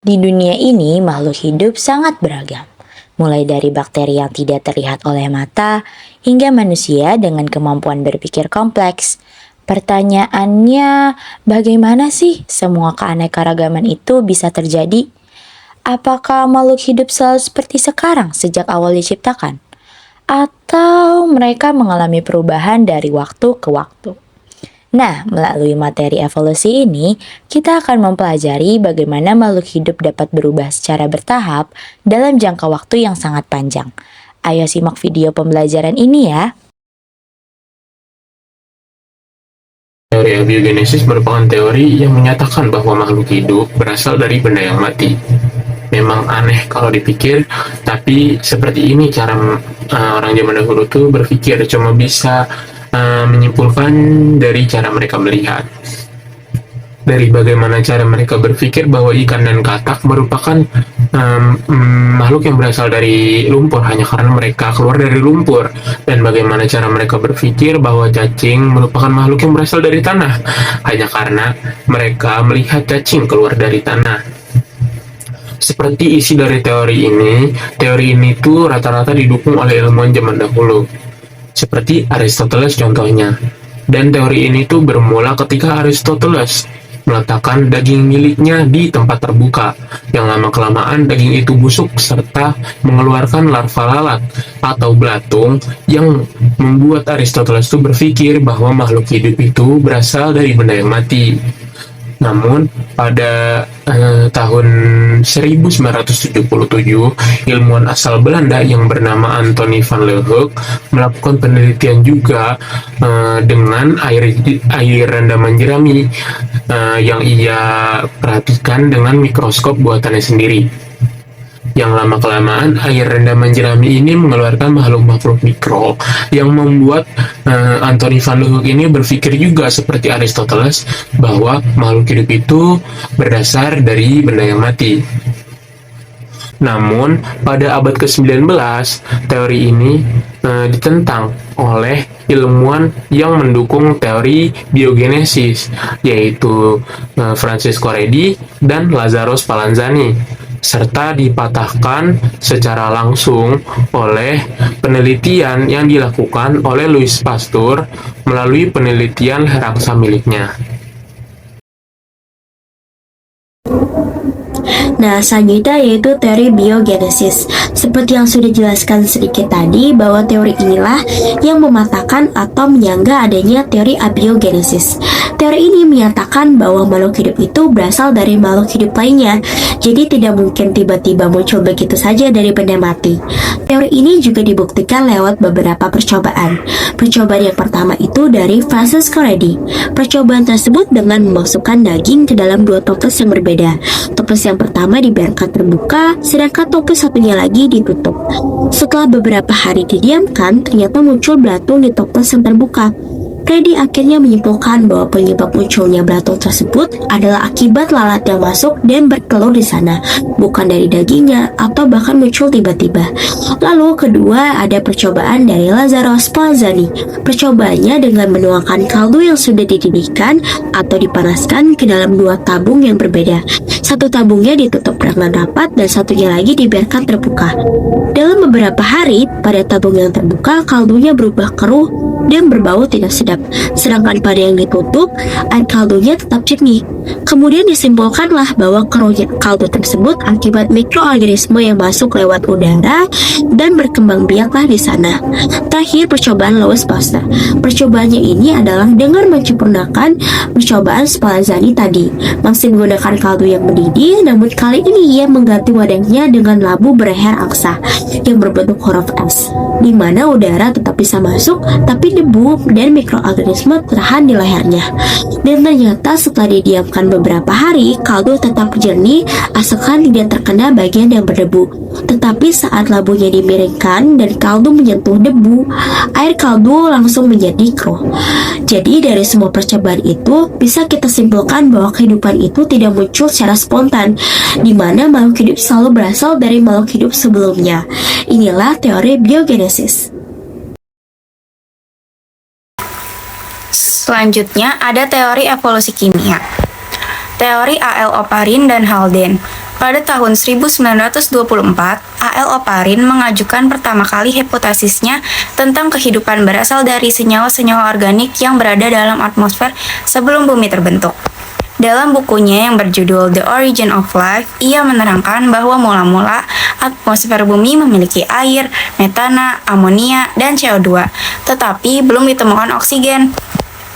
Di dunia ini, makhluk hidup sangat beragam. Mulai dari bakteri yang tidak terlihat oleh mata, hingga manusia dengan kemampuan berpikir kompleks. Pertanyaannya, bagaimana sih semua keanekaragaman itu bisa terjadi? Apakah makhluk hidup selalu seperti sekarang sejak awal diciptakan? Atau mereka mengalami perubahan dari waktu ke waktu? Nah, melalui materi evolusi ini, kita akan mempelajari bagaimana makhluk hidup dapat berubah secara bertahap dalam jangka waktu yang sangat panjang. Ayo simak video pembelajaran ini ya. Teori abiogenesis merupakan teori yang menyatakan bahwa makhluk hidup berasal dari benda yang mati. Memang aneh kalau dipikir, tapi seperti ini cara orang zaman dahulu tuh berpikir, cuma bisa menyimpulkan dari cara mereka melihat. Dari bagaimana cara mereka berpikir bahwa ikan dan katak merupakan makhluk yang berasal dari lumpur hanya karena mereka keluar dari lumpur, dan bagaimana cara mereka berpikir bahwa cacing merupakan makhluk yang berasal dari tanah hanya karena mereka melihat cacing keluar dari tanah. Seperti isi dari teori ini tuh rata-rata didukung oleh ilmuwan zaman dahulu, seperti Aristoteles contohnya. Dan teori ini tuh bermula ketika Aristoteles meletakkan daging miliknya di tempat terbuka. Yang lama-kelamaan daging itu busuk serta mengeluarkan larva lalat atau belatung yang membuat Aristoteles tuh berpikir bahwa makhluk hidup itu berasal dari benda yang mati. Namun, pada tahun 1977, ilmuwan asal Belanda yang bernama Anthony van Leeuwenhoek melakukan penelitian juga dengan air rendaman jerami yang ia perhatikan dengan mikroskop buatannya sendiri. Yang lama-kelamaan air rendaman jerami ini mengeluarkan makhluk-makhluk mikro yang membuat Anthony van Leeuwenhoek ini berpikir juga seperti Aristoteles bahwa makhluk hidup itu berdasar dari benda yang mati. Namun, pada abad ke-19, teori ini ditentang oleh ilmuwan yang mendukung teori biogenesis, yaitu Francesco Redi dan Lazzaro Spallanzani, serta dipatahkan secara langsung oleh penelitian yang dilakukan oleh Louis Pasteur melalui penelitian raksa miliknya. Nah, selanjutnya yaitu teori biogenesis. Seperti yang sudah dijelaskan sedikit tadi, bahwa teori inilah yang mematahkan atau menyangga adanya teori abiogenesis. Teori ini menyatakan bahwa makhluk hidup itu berasal dari makhluk hidup lainnya, jadi tidak mungkin tiba-tiba muncul begitu saja dari benda mati. Teori ini juga dibuktikan lewat beberapa percobaan. Percobaan yang pertama itu dari Francesco Redi. Percobaan tersebut dengan memasukkan daging ke dalam dua toples yang berbeda. Toples yang pertama dibiarkan terbuka, sedangkan toples satunya lagi ditutup. Setelah beberapa hari didiamkan, ternyata muncul belatung di toples yang terbuka. Redi akhirnya menyimpulkan bahwa penyebab munculnya belatung tersebut adalah akibat lalat yang masuk dan bertelur di sana, bukan dari dagingnya atau bahkan muncul tiba-tiba. Lalu kedua ada percobaan dari Lazzaro Spallanzani. Percobaannya dengan menuangkan kaldu yang sudah dididihkan atau dipanaskan ke dalam dua tabung yang berbeda. Satu tabungnya ditutup dengan rapat dan satunya lagi dibiarkan terbuka. Dalam beberapa hari, pada tabung yang terbuka kaldunya berubah keruh dan berbau tidak sedap. Sedangkan pada yang ditutup, air kaldunya tetap jernih. Kemudian disimpulkanlah bahwa keruhnya kaldu tersebut akibat mikroorganisme yang masuk lewat udara dan berkembang biaklah di sana. Terakhir, percobaan Louis Pasteur. Percobaannya ini adalah dengan menyempurnakan percobaan Spallanzani tadi. Masih menggunakan kaldu yang mendidih, namun kali ini ia mengganti wadahnya dengan labu berleher angsa yang berbentuk huruf S, di mana udara tetap bisa masuk, tapi debu dan mikroorganisme tertahan di lehernya. Dan ternyata setelah didiamkan beberapa hari, kaldu tetap jernih asalkan tidak terkena bagian yang berdebu. Tetapi saat labunya dimiringkan dan kaldu menyentuh debu, air kaldu langsung menjadi keruh. Jadi dari semua percobaan itu bisa kita simpulkan bahwa kehidupan itu tidak muncul secara spontan, di mana makhluk hidup selalu berasal dari makhluk hidup sebelumnya. Inilah teori biogenesis. Selanjutnya ada teori evolusi kimia. Teori A.L. Oparin dan Haldane. Pada tahun 1924, A.L. Oparin mengajukan pertama kali hipotesisnya tentang kehidupan berasal dari senyawa-senyawa organik yang berada dalam atmosfer sebelum bumi terbentuk. Dalam bukunya yang berjudul The Origin of Life, ia menerangkan bahwa mula-mula atmosfer bumi memiliki air, metana, amonia, dan CO2, tetapi belum ditemukan oksigen.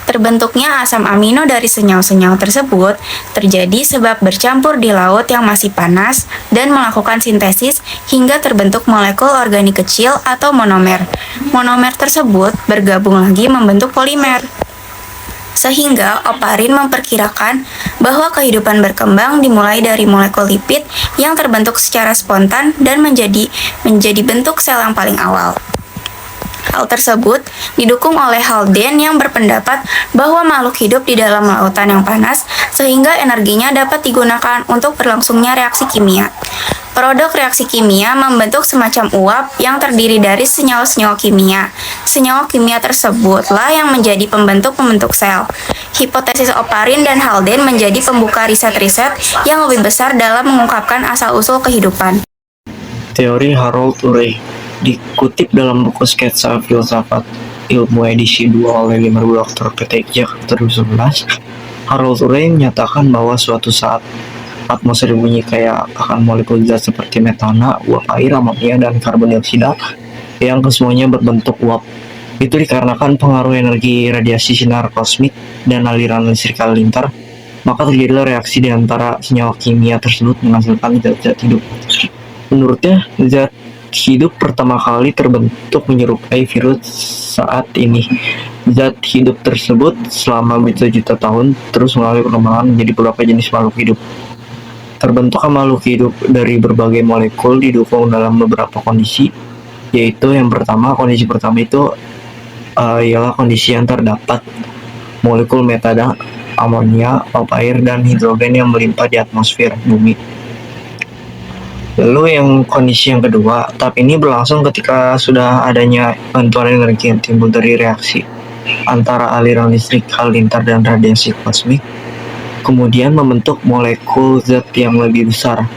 Terbentuknya asam amino dari senyawa-senyawa tersebut terjadi sebab bercampur di laut yang masih panas dan melakukan sintesis hingga terbentuk molekul organik kecil atau monomer. Monomer tersebut bergabung lagi membentuk polimer. Sehingga Oparin memperkirakan bahwa kehidupan berkembang dimulai dari molekul lipid yang terbentuk secara spontan dan menjadi bentuk sel yang paling awal. Hal tersebut didukung oleh Haldane yang berpendapat bahwa makhluk hidup di dalam lautan yang panas sehingga energinya dapat digunakan untuk berlangsungnya reaksi kimia. Produk reaksi kimia membentuk semacam uap yang terdiri dari senyawa-senyawa kimia. Senyawa kimia tersebutlah yang menjadi pembentuk sel. Hipotesis Oparin dan Haldane menjadi pembuka riset-riset yang lebih besar dalam mengungkapkan asal-usul kehidupan. Teori Harold Urey dikutip dalam buku Sketsa Filsafat Ilmu edisi 2 oleh Limerick Dr. P.T. Jakarta 2011, Harold Urey menyatakan bahwa suatu saat atmosfer bumi kaya akan molekul zat seperti metana, uap air, amonia, dan karbon dioksida yang kesemuanya berbentuk uap. Itu dikarenakan pengaruh energi radiasi sinar kosmik dan aliran listrik halilintar, maka terjadilah reaksi di antara senyawa kimia tersebut menghasilkan zat-zat hidup. Menurutnya, zat hidup pertama kali terbentuk menyerupai virus saat ini. Zat hidup tersebut selama berjuta-juta tahun terus mengalami perkembangan menjadi beberapa jenis makhluk hidup. Terbentuknya makhluk hidup dari berbagai molekul didukung dalam beberapa kondisi, yaitu kondisi pertama itu ialah kondisi yang terdapat molekul metana, amonia, uap air, dan hidrogen yang melimpah di atmosfer bumi. Lalu yang kondisi yang kedua, tahap ini berlangsung ketika sudah adanya bantuan energi yang timbul dari reaksi antara aliran listrik halilintar dan radiasi kosmik, kemudian membentuk molekul zat yang lebih besar.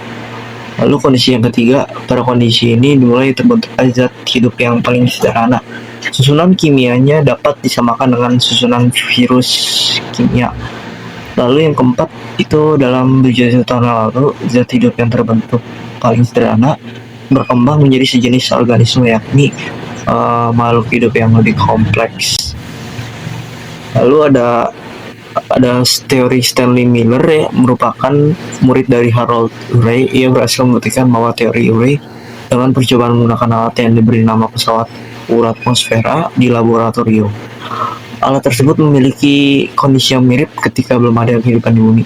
Lalu kondisi yang ketiga, pada kondisi ini dimulai terbentuk zat hidup yang paling sederhana. Susunan kimianya dapat disamakan dengan susunan virus kimia. Lalu yang keempat, itu dalam berjuta tahun lalu, zat hidup yang terbentuk paling sederhana berkembang menjadi sejenis organisme, yakni makhluk hidup yang lebih kompleks. Lalu ada teori Stanley Miller yang merupakan murid dari Harold Urey. Ia berhasil membuktikan bahwa teori Urey dengan percobaan menggunakan alat yang diberi nama pesawat uratmosfera di laboratorium. Alat tersebut memiliki kondisi yang mirip ketika belum ada kehidupan di bumi.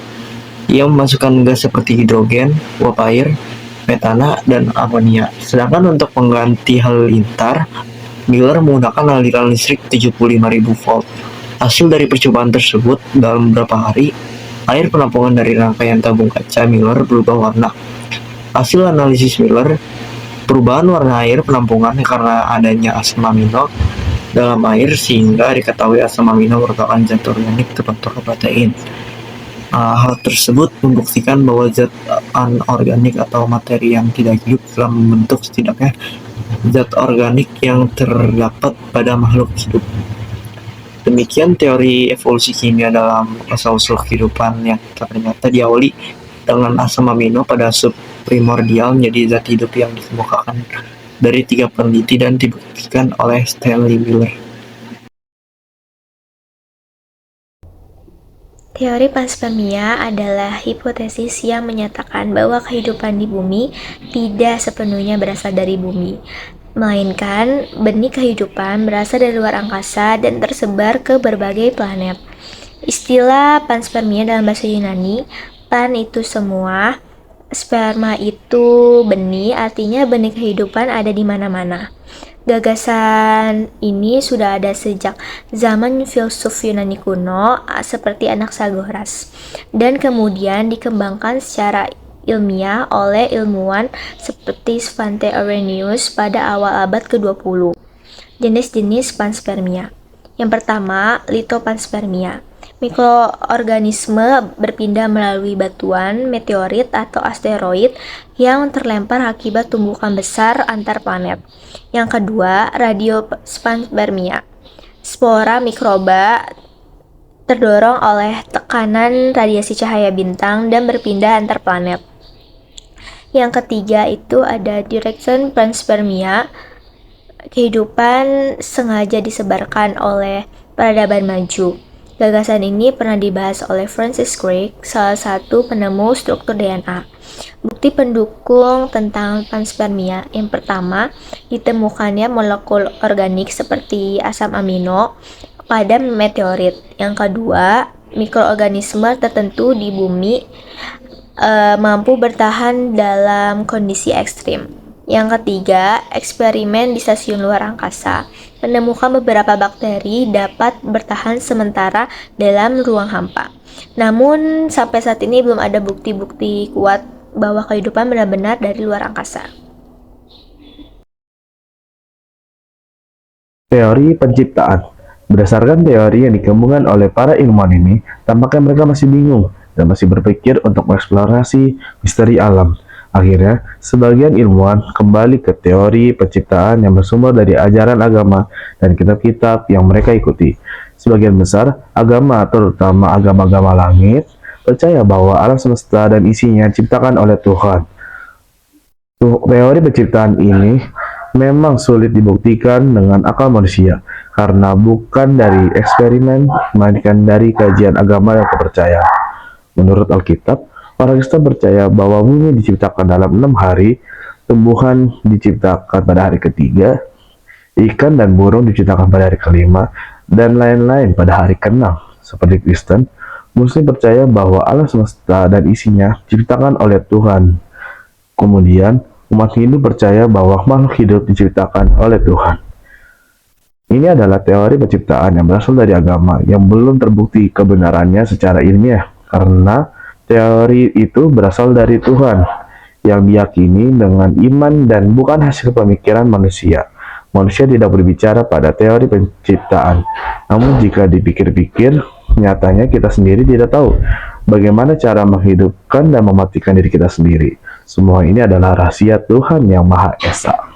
Ia memasukkan gas seperti hidrogen, uap air, metana, dan amonia. Sedangkan untuk pengganti halilintar, Miller menggunakan aliran listrik 75.000 volt. Hasil dari percobaan tersebut, dalam beberapa hari, air penampungan dari rangkaian tabung kaca Miller berubah warna. Hasil analisis Miller, perubahan warna air penampungan karena adanya asam amino dalam air, sehingga diketahui asam amino merupakan zat organik terbentuk protein. Hal tersebut membuktikan bahwa zat anorganik atau materi yang tidak hidup telah membentuk setidaknya zat organik yang terdapat pada makhluk hidup. Demikian teori evolusi kimia dalam asal-usul kehidupan yang ternyata diawali dengan asam amino pada sub primordial menjadi zat hidup yang dikemukakan dari 3 peneliti dan dibuktikan oleh Stanley Miller. Teori panspermia adalah hipotesis yang menyatakan bahwa kehidupan di bumi tidak sepenuhnya berasal dari bumi, melainkan benih kehidupan berasal dari luar angkasa dan tersebar ke berbagai planet. Istilah panspermia dalam bahasa Yunani, pan itu semua, sperma itu benih, artinya benih kehidupan ada di mana-mana. Gagasan ini sudah ada sejak zaman filsuf Yunani kuno seperti Anaxagoras dan kemudian dikembangkan secara ilmiah oleh ilmuwan seperti Svante Arrhenius pada awal abad ke-20. Jenis-jenis panspermia. Yang pertama, litopanspermia. Mikroorganisme berpindah melalui batuan, meteorit, atau asteroid yang terlempar akibat tumbukan besar antar planet. Yang kedua, radiopanspermia. Spora mikroba terdorong oleh tekanan radiasi cahaya bintang dan berpindah antar planet. Yang ketiga itu ada direction panspermia. Kehidupan sengaja disebarkan oleh peradaban maju. Gagasan ini pernah dibahas oleh Francis Crick, salah satu penemu struktur DNA. Bukti pendukung tentang panspermia. Yang pertama, ditemukannya molekul organik seperti asam amino pada meteorit. Yang kedua, mikroorganisme tertentu di bumi mampu bertahan dalam kondisi ekstrim. Yang ketiga, eksperimen di stasiun luar angkasa menemukan beberapa bakteri dapat bertahan sementara dalam ruang hampa. Namun, sampai saat ini belum ada bukti-bukti kuat bahwa kehidupan benar-benar dari luar angkasa. Teori penciptaan. Berdasarkan teori yang dikembangkan oleh para ilmuwan ini, tampaknya mereka masih bingung dan masih berpikir untuk mengeksplorasi misteri alam. Akhirnya, sebagian ilmuwan kembali ke teori penciptaan yang bersumber dari ajaran agama dan kitab-kitab yang mereka ikuti. Sebagian besar agama, terutama agama-agama langit, percaya bahwa alam semesta dan isinya diciptakan oleh Tuhan. Teori penciptaan ini memang sulit dibuktikan dengan akal manusia, karena bukan dari eksperimen, melainkan dari kajian agama yang terpercaya. Menurut Alkitab, orang Kristen percaya bahwa bumi diciptakan dalam 6 hari, tumbuhan diciptakan pada hari ketiga, ikan dan burung diciptakan pada hari kelima, dan lain-lain pada hari ke-6. Seperti Kristen, Muslim percaya bahwa alam semesta dan isinya diciptakan oleh Tuhan. Kemudian, umat Hindu percaya bahwa makhluk hidup diciptakan oleh Tuhan. Ini adalah teori penciptaan yang berasal dari agama yang belum terbukti kebenarannya secara ilmiah, karena teori itu berasal dari Tuhan yang diyakini dengan iman dan bukan hasil pemikiran manusia. Manusia tidak berbicara pada teori penciptaan. Namun jika dipikir-pikir, nyatanya kita sendiri tidak tahu bagaimana cara menghidupkan dan mematikan diri kita sendiri. Semua ini adalah rahasia Tuhan yang Maha Esa.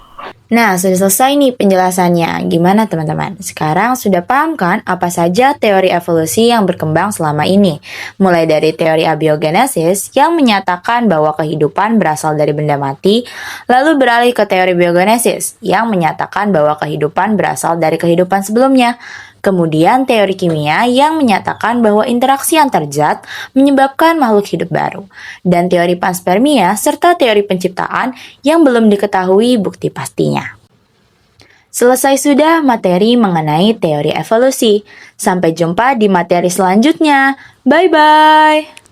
Nah, sudah selesai nih penjelasannya. Gimana teman-teman? Sekarang sudah paham kan apa saja teori evolusi yang berkembang selama ini? Mulai dari teori abiogenesis yang menyatakan bahwa kehidupan berasal dari benda mati, lalu beralih ke teori biogenesis yang menyatakan bahwa kehidupan berasal dari kehidupan sebelumnya. Kemudian teori kimia yang menyatakan bahwa interaksi antar zat menyebabkan makhluk hidup baru. Dan teori panspermia serta teori penciptaan yang belum diketahui bukti pastinya. Selesai sudah materi mengenai teori evolusi. Sampai jumpa di materi selanjutnya. Bye-bye!